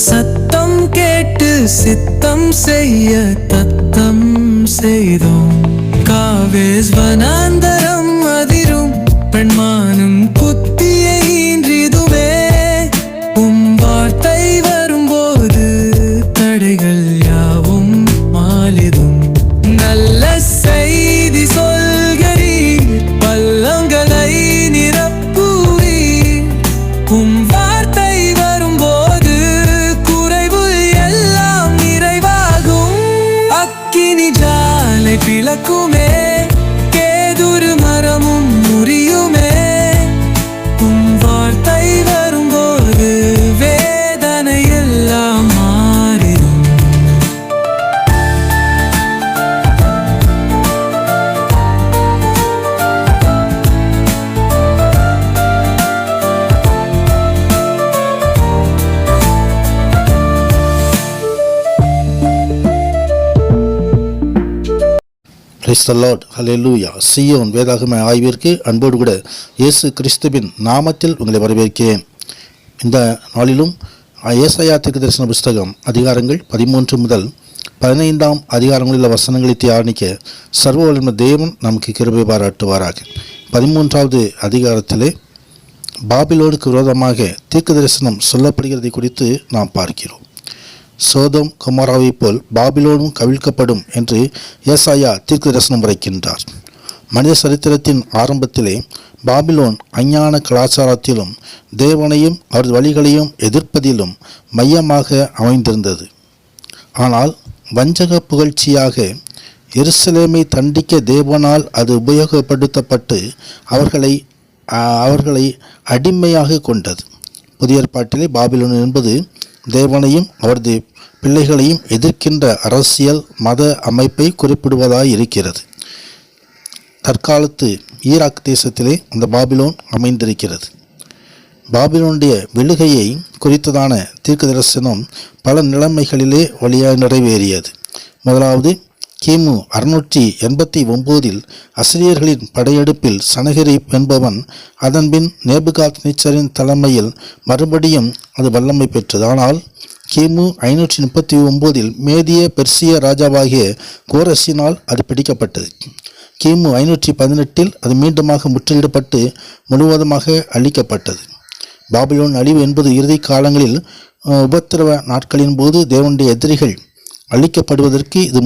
சத்தம் கேட்டு சித்தம் செய்ய தத்தம் செய்தோம். காவேஸ் வனாந்தரம் அதிரும் பெண்மானும் புத்தியை ஈன்றிதுவே. வார்த்தை வரும்போது தடைகள் யாவும் மாலிதும். நல்ல செய்தி சொல்கிறீர், பள்ளங்களை நிரப்புவீர். வார்த்தை வரும்போது குறைவு எல்லாம் நிறைவாகும். அக்கினி ஜாலை பிளக்குமே, கேதுரு மரமும் முறியுமே. வார்த்தை வரும்போது வேதனை எல்லாம் மாறிடும். பிரைஸ் தி லார்ட், ஹல்லேலூயா. சீயோன் வேதாகம ஆய்விற்கு அன்போடு கூட இயேசு கிறிஸ்துவின் நாமத்தில் உங்களை வரவேற்கிறேன். இந்த நாளிலும் ஏசாயா தீர்க்கதரிசன புஸ்தகம் அதிகாரங்கள் 13 முதல் 15 அதிகாரங்களில் வசனங்களை தியானிக்க சர்வவல்லமை தேவன் நமக்கு கிருபை பாராட்டுவாராக. 13வது அதிகாரத்திலே பாபிலோனுக்கு விரோதமாக தீர்க்கதரிசனம் சொல்லப்படுகிறதை குறித்து நாம் பார்க்கிறோம். சோதோம் கொமோராவை போல் பாபிலோனும் கவிழ்க்கப்படும் என்று ஏசாயா தீர்க்கதரிசனம் உரைக்கின்றார். மனித சரித்திரத்தின் ஆரம்பத்திலே பாபிலோன் அஞ்ஞான கலாச்சாரத்திலும் தேவனையும் அவரது வழிகளையும் எதிர்ப்பதிலும் மையமாக அமைந்திருந்தது. ஆனால் வஞ்சக புகழ்ச்சியாக எருசலேமை தண்டிக்க தேவனால் அது உபயோகப்படுத்தப்பட்டு அவர்களை அடிமையாக கொண்டது. புதிய ஏற்பாட்டிலே பாபிலோன் என்பது தேவனையும் அவரது பிள்ளைகளையும் எதிர்க்கின்ற அரசியல் மத அமைப்பை குறிப்பிடுவதாய் இருக்கிறது. தற்காலத்து ஈராக் தேசத்திலே அந்த பாபிலோன் அமைந்திருக்கிறது. பாபிலோனுடைய விழுகையை குறித்ததான தீர்க்க தரிசனம் பல நிலைமைகளிலே வழியாக நிறைவேறியது. முதலாவது, கிமு 689 அசிரியர்களின் படையெடுப்பில் சனகரிப் என்பவன் அதன்பின் நேபுகாத்நேச்சரின் தலைமையில் மறுபடியும் அது வல்லமை பெற்றது. ஆனால் கிமு 539 மேதிய பெர்சிய ராஜாவாகிய கோரஸினால் அது பிடிக்கப்பட்டது. கிமு 518 அது மீண்டுமாக முற்றிலிடப்பட்டு முழுவதுமாக அழிக்கப்பட்டது. பாபிலோன் அழிவு என்பது இறுதி காலங்களில் உபத்திரவ நாட்களின் போது தேவனுடைய எதிரிகள் அழிக்கப்படுவதற்கு இது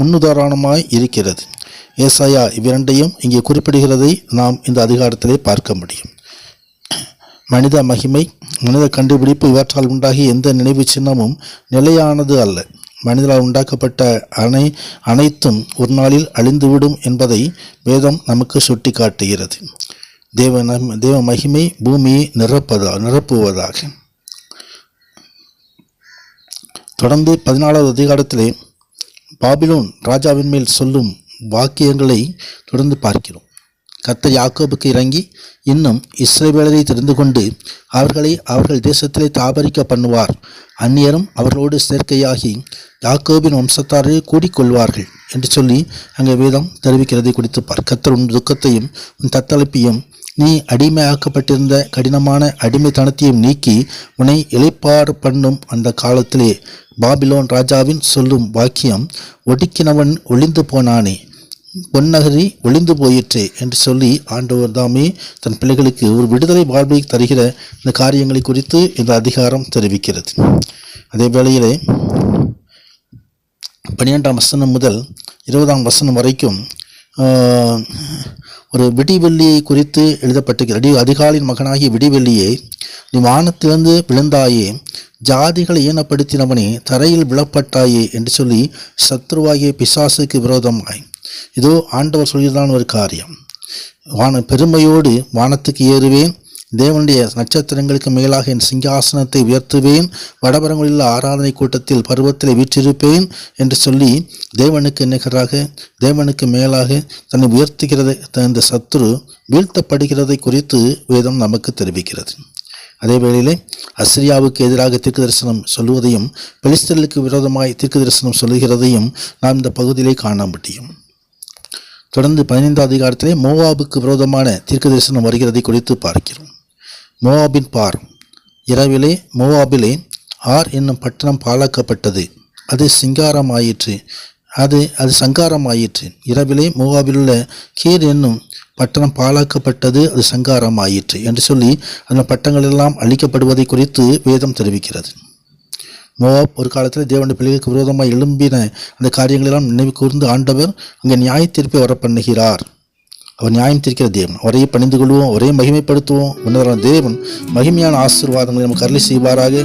முன்னுதாரணமாய் இருக்கிறது. ஏசாயா இவ்விரண்டையும் இங்கே குறிப்பிடுகிறதை நாம் இந்த அதிகாரத்திலே பார்க்க முடியும். மனித மகிமை, மனித கண்டுபிடிப்பு இவற்றால் உண்டாகிய எந்த நினைவு சின்னமும் நிலையானது அல்ல. மனிதனால் உண்டாக்கப்பட்ட அனைத்தும் ஒரு நாளில் அழிந்துவிடும் என்பதை வேதம் நமக்கு சுட்டி காட்டுகிறது. தேவ மகிமை பூமியை நிரப்புவதாக. தொடர்ந்து 14வது அதிகாரத்திலே பாபிலோன் ராஜாவின் மேல் சொல்லும் வாக்கியங்களை தொடர்ந்து பார்க்கிறோம். கர்த்தர் யாக்கோபுக்கு இறங்கி இன்னும் இஸ்ரவேலரை தெரிந்து கொண்டு அவர்களை அவர்கள் தேசத்திலே தாபரிக்க பண்ணுவார். அந்நியரும் அவர்களோடு சேர்க்கையாகி யாக்கோபின் வம்சத்தாரே கூடிக்கொள்வார்கள் என்று சொல்லி அங்கே வேதம் தெரிவிக்கிறதை குறித்து பார். கர்த்தர் உன் துக்கத்தையும் உன் தத்தளிப்பையும் நீ அடிமையாக்கப்பட்டிருந்த கடினமான அடிமைத்தனத்தையும் நீக்கி உன்னை இளைப்பாறு பண்ணும் அந்த காலத்திலே பாபிலோன் ராஜாவின் சொல்லும் வாக்கியம், ஒடுக்கினவன் ஒளிந்து போனானே, பொன்னகரி ஒளிந்து போயிற்றே என்று சொல்லி ஆண்டவர் தாமே தன் பிள்ளைகளுக்கு ஒரு விடுதலை வாழ்வை தருகிற இந்த காரியங்களை குறித்து இந்த அதிகாரம் தெரிவிக்கிறது. அதே வேளையிலே 12ஆம் வசனம் முதல் 20ஆம் வசனம் வரைக்கும் ஒரு விடிவெள்ளியை குறித்து எழுதப்பட்டிருக்கிறது. அதிகாலின் மகனாகிய விடிவெள்ளியை, நீ வானத்திலிருந்து விழுந்தாயே, ஜாதிகளை ஈனப்படுத்தினவனே, தரையில் விழப்பட்டாயே என்று சொல்லி சத்ருவாகிய பிசாசுக்கு விரோதமாய் இதோ ஆண்டவர் சொல்கிறதான ஒரு காரியம். பெருமையோடு வானத்துக்கு ஏறுவேன், தேவனுடைய நட்சத்திரங்களுக்கு மேலாக என் சிங்காசனத்தை உயர்த்துவேன், வடபரங்களில் ஆராதனை கூட்டத்தில் பருவத்திலே வீற்றிருப்பேன் என்று சொல்லி தேவனுக்கு நிகராக தேவனுக்கு மேலாக தன்னை உயர்த்துகிறது இந்த சத்துரு வீழ்த்தப்படுகிறதை குறித்து வேதம் நமக்கு தெரிவிக்கிறது. அதே வேளையிலே அசிரியாவுக்கு எதிராக தீர்க்க தரிசனம் சொல்லுவதையும் பெலிஸ்தர்களுக்கு விரோதமாய் தீர்க்க தரிசனம் சொல்லுகிறதையும் நாம் இந்த பகுதியிலே காண முடியும். தொடர்ந்து 15வது அதிகாரத்திலே மோவாபுக்கு விரோதமான தீர்க்க தரிசனம் வருகிறதை குறித்து பார்க்கிறோம். மோவாபின் பார், இரவிலே மோவாபிலே ஆர் என்னும் பட்டணம் பாழாக்கப்பட்டது, அது சங்காரமாயிற்று. இரவிலே மோவாபிலுள்ள கீர் என்னும் பட்டணம் பாழாக்கப்பட்டது, அது சங்காரமாயிற்று என்று சொல்லி அந்த பட்டங்கள் எல்லாம் அழிக்கப்படுவதை குறித்து வேதம் தெரிவிக்கிறது. மோவாப் ஒரு காலத்தில் தேவனுடைய பிள்ளைகளுக்கு விரோதமாக எழும்பின அந்த காரியங்களெல்லாம் நினைவு கூர்ந்து ஆண்டவர் அங்கே நியாய தீர்ப்பை வர பண்ணுகிறார். அவர் நியாயம் தீர்க்கிற தேவன். அவரையே பணிந்து கொள்வோம், அவரையே மகிமைப்படுத்துவோம். உன்னதரான தேவன் மகிமையான ஆசீர்வாதங்களை நமக்கு அருளி செய்வாராக.